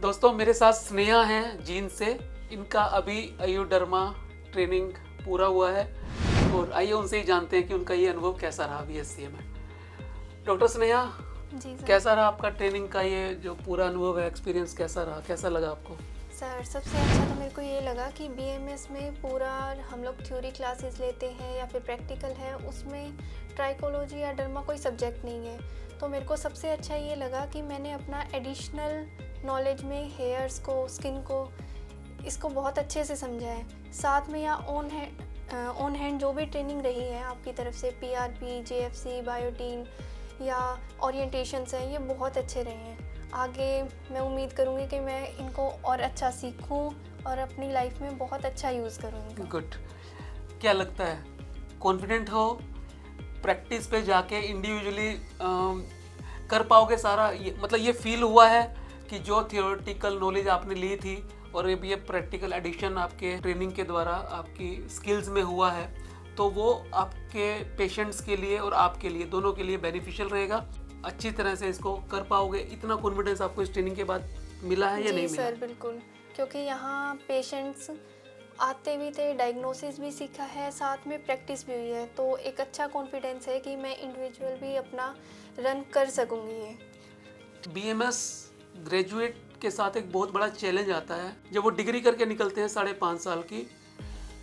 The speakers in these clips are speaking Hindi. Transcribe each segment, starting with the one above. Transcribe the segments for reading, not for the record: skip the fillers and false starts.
दोस्तों मेरे साथ स्नेहा हैं जीन से। इनका अभी आयुर्डर्मा ट्रेनिंग पूरा हुआ है और आइए उनसे ही जानते हैं कि उनका ये अनुभव कैसा रहा बीएससी में। डॉक्टर स्नेहा, जी सर। कैसा रहा आपका ट्रेनिंग का ये जो पूरा अनुभव है, एक्सपीरियंस कैसा रहा, कैसा लगा आपको? सर सबसे अच्छा तो मेरे को ये लगा कि बीएमएस में पूरा हम लोग थ्योरी क्लासेस लेते हैं या फिर प्रैक्टिकल है, उसमें ट्राइकोलॉजी या डर्मा कोई सब्जेक्ट नहीं है। तो मेरे को सबसे अच्छा ये लगा कि मैंने अपना एडिशनल नॉलेज में हेयर्स को, स्किन को, इसको बहुत अच्छे से समझा है। साथ में या ऑन हैंड जो भी ट्रेनिंग रही है आपकी तरफ से, पीआरपी, जेएफसी, बायोटीन या ओरिएंटेशंस हैं, ये बहुत अच्छे रहे हैं। आगे मैं उम्मीद करूँगी कि मैं इनको और अच्छा सीखूं और अपनी लाइफ में बहुत अच्छा यूज़ करूँगी। गुड। क्या लगता है, कॉन्फिडेंट हो प्रैक्टिस पे जाके इंडिविजुअली कर पाओगे सारा? मतलब ये फील हुआ है कि जो थियोरेटिकल नॉलेज आपने ली थी और ये प्रैक्टिकल एडिशन आपके ट्रेनिंग के द्वारा आपकी स्किल्स में हुआ है, तो वो आपके पेशेंट्स के लिए और आपके लिए, दोनों के लिए बेनिफिशियल रहेगा? अच्छी तरह से इसको कर पाओगे? इतना कॉन्फिडेंस आपको इस ट्रेनिंग के बाद मिला है या नहीं मिला? जी सर, बिल्कुल। क्योंकि यहाँ पेशेंट्स आते भी थे, डायग्नोसिस भी सीखा है, साथ में प्रैक्टिस भी हुई है, तो एक अच्छा कॉन्फिडेंस है कि मैं इंडिविजुअल भी अपना रन कर सकूँगी। ये बीएमएस ग्रेजुएट के साथ एक बहुत बड़ा चैलेंज आता है। जब वो डिग्री करके निकलते हैं 5.5 साल की,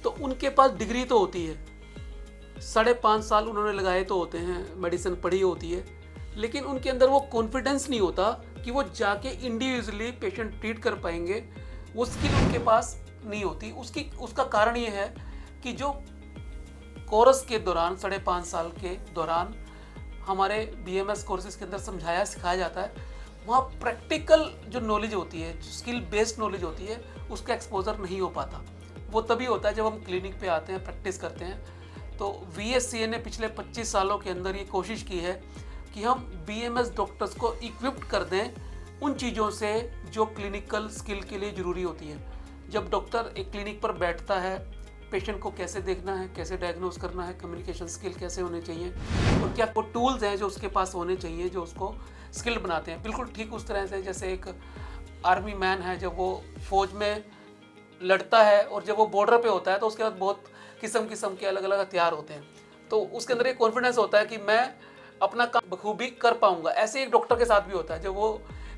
तो उनके पास डिग्री तो होती है, 5.5 साल उन्होंने लगाए तो होते हैं, मेडिसिन पढ़ी होती है, लेकिन उनके अंदर वो कॉन्फिडेंस नहीं होता कि वो जाके इंडिविजुअली पेशेंट ट्रीट कर पाएंगे। वो स्किल उनके पास नहीं होती। उसका कारण ये है कि जो कोर्स के दौरान 5.5 साल के दौरान हमारे बीएमएस कोर्सेज के अंदर समझाया सिखाया जाता है, वहाँ प्रैक्टिकल जो नॉलेज होती है, जो स्किल बेस्ड नॉलेज होती है, उसका एक्सपोजर नहीं हो पाता। वो तभी होता है जब हम क्लिनिक पे आते हैं, प्रैक्टिस करते हैं। तो वीएससीए ने पिछले 25 सालों के अंदर ये कोशिश की है कि हम बीएमएस डॉक्टर्स को इक्विप्ड कर दें उन चीज़ों से जो क्लिनिकल स्किल के लिए ज़रूरी होती है। जब डॉक्टर एक क्लिनिक पर बैठता है, पेशेंट को कैसे देखना है, कैसे डायग्नोस करना है, कम्युनिकेशन स्किल कैसे होने चाहिए और क्या वो टूल्स हैं जो उसके पास होने चाहिए जो उसको स्किल्ड बनाते हैं। बिल्कुल ठीक उस तरह से जैसे एक आर्मी मैन है, जब वो फौज में लड़ता है और जब वो बॉर्डर पे होता है तो उसके बाद बहुत किस्म के अलग अलग हथियार होते हैं, तो उसके अंदर एक कॉन्फिडेंस होता है कि मैं अपना काम बखूबी कर पाऊंगा। ऐसे एक डॉक्टर के साथ भी होता है, जब वो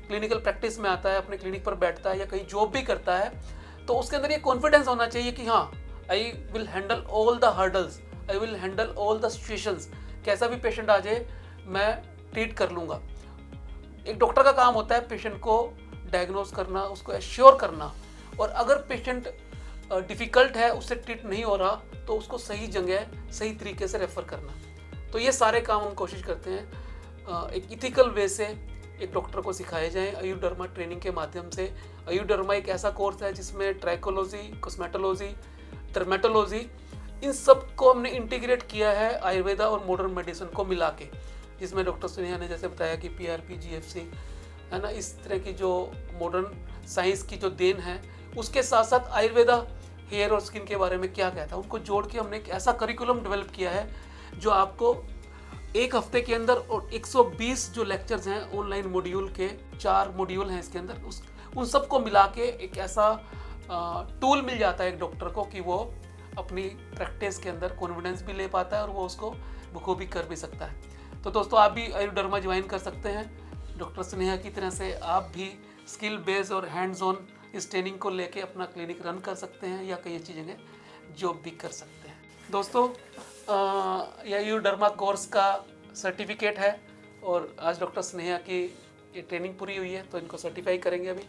क्लिनिकल प्रैक्टिस में आता है, अपने क्लिनिक पर बैठता है या कहीं जॉब भी करता है, तो उसके अंदर ये कॉन्फिडेंस होना चाहिए कि हाँ, I will handle all the hurdles, I will handle all the situations. कैसा भी पेशेंट आ जाए मैं ट्रीट कर लूँगा। एक डॉक्टर का काम होता है पेशेंट को डायग्नोस करना, उसको एश्योर करना, और अगर पेशेंट डिफ़िकल्ट है, उससे ट्रीट नहीं हो रहा, तो उसको सही जगह सही तरीके से रेफ़र करना। तो ये सारे काम हम कोशिश करते हैं एक इथिकल वे से एक डॉक्टर को सिखाए जाएं आयुर्डर्मा ट्रेनिंग के माध्यम से। आयुर्डर्मा एक ऐसा कोर्स है जिसमें ट्राइकोलॉजी, कॉस्मेटोलॉजी, डर्मेटोलॉजी, इन सब को हमने इंटीग्रेट किया है आयुर्वेदा और मॉडर्न मेडिसिन को मिला के, जिसमें डॉक्टर स्नेहा ने जैसे बताया कि पीआरपी, जीएफसी है ना, इस तरह की जो मॉडर्न साइंस की जो देन है, उसके साथ साथ आयुर्वेदा हेयर और स्किन के बारे में क्या कहता है, उनको जोड़ के हमने एक ऐसा करिकुलम डेवलप किया है जो आपको एक हफ्ते के अंदर, और 120 जो लेक्चर्स हैं ऑनलाइन मॉड्यूल के, 4 मॉड्यूल हैं इसके अंदर, उन सबको मिला के एक ऐसा टूल मिल जाता है एक डॉक्टर को कि वो अपनी प्रैक्टिस के अंदर कॉन्फिडेंस भी ले पाता है और वो उसको बखूबी कर भी सकता है। तो दोस्तों, आप भी आयुर्डर्मा ज्वाइन कर सकते हैं। डॉक्टर स्नेहा की तरह से आप भी स्किल बेस्ड और हैंड्स ऑन इस ट्रेनिंग को लेके अपना क्लिनिक रन कर सकते हैं या कई अच्छी जगह जॉब भी कर सकते हैं। दोस्तों, यह आयुर्डर्मा कोर्स का सर्टिफिकेट है और आज डॉक्टर स्नेहा की ये ट्रेनिंग पूरी हुई है, तो इनको सर्टिफाई करेंगे अभी।